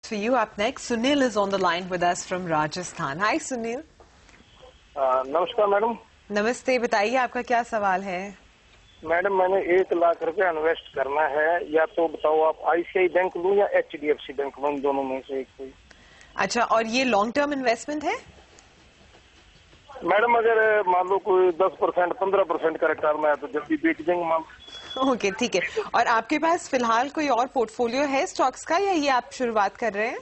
For you up next, Sunil is on the line with us from Rajasthan. Hi Sunil. नमस्कार madam. नमस्ते, बताइए आपका क्या सवाल है? मैडम मैंने 1 लाख रुपया इन्वेस्ट करना है, या तो बताओ आप ICICI बैंक लूं या HDFC बैंक लूं, दोनों में से एक कोई। अच्छा, और ये लॉन्ग टर्म इन्वेस्टमेंट है? मैडम अगर मान लो कोई 10% 15% का रिटर्न है तो जल्दी बेच देंगे मैम। ओके, ठीक है। और आपके पास फिलहाल कोई और पोर्टफोलियो है स्टॉक्स का, या ये आप शुरुआत कर रहे हैं?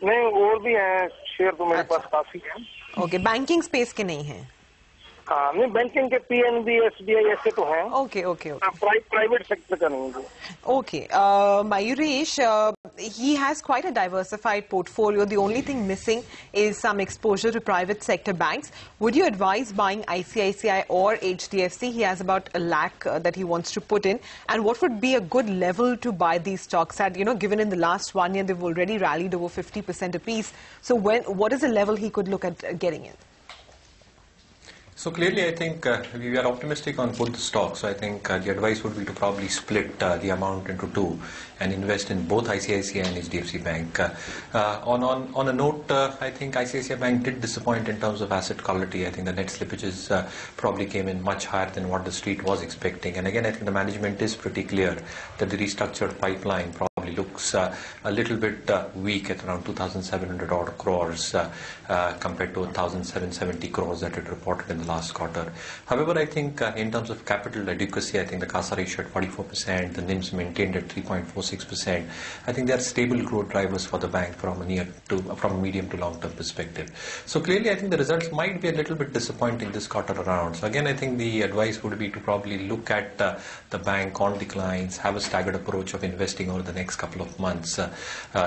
नहीं, और भी हैं शेयर तो मेरे पास काफी हैं। ओके, बैंकिंग स्पेस के नहीं है? हाँ, नहीं बैंकिंग के PNB SBI ऐसे तो हैं। Okay okay okay. Private sector का नहीं है। Okay, Mayuresh, he has quite a diversified portfolio. The only thing missing is some exposure to private sector banks. Would you advise buying ICICI or HDFC? He has about a lakh that he wants to put in. And what would be a good level to buy these stocks at? You know, given in the last 1 year, they've already rallied over 50% apiece. So what is the level he could look at getting in? So clearly, I think we are optimistic on both the stocks. So I think the advice would be to probably split the amount into two and invest in both ICICI and HDFC Bank. On a note, I think ICICI Bank did disappoint in terms of asset quality. I think the net slippages probably came in much higher than what the street was expecting. And again, I think the management is pretty clear that the restructured pipeline probably looks a little bit weak at around 2,700 odd crores compared to 1,770 crores that it reported in the last quarter. However, I think in terms of capital adequacy, I think the CASA ratio at 44%, the NIMs maintained at 3.46%. I think they are stable growth drivers for the bank from a medium to long term perspective. So clearly, I think the results might be a little bit disappointing this quarter around. So again, I think the advice would be to probably look at the bank on declines, have a staggered approach of investing over the next couple of months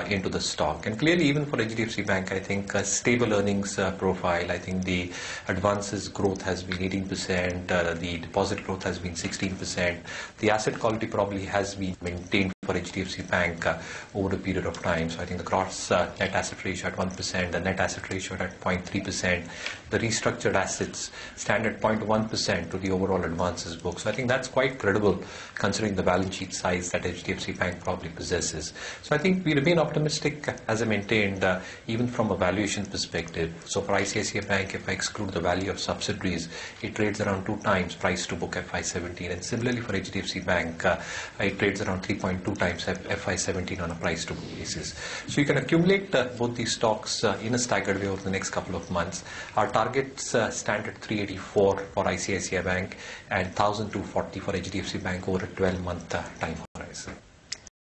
into the stock. And clearly, even for HDFC Bank, I think a stable earnings profile. I think the advances growth has been 18%, the deposit growth has been 16%. The asset quality probably has been maintained for HDFC Bank over a period of time. So I think the gross net asset ratio at 1%, the net asset ratio at 0.3%, the restructured assets stand at 0.1% to the overall advances book. So I think that's quite credible considering the balance sheet size that HDFC Bank probably possesses. So I think we remain optimistic, as I maintained, even from a valuation perspective. So for ICICI Bank, if I exclude the value of subsidiaries, it trades around 2 times price to book FY17, and similarly for HDFC Bank, it trades around 3.2 times FY17 on a price to book basis. So you can accumulate both these stocks in a staggered way over the next couple of months. Our targets stand at 384 for ICICI Bank and 1,240 for HDFC Bank over a 12-month time horizon.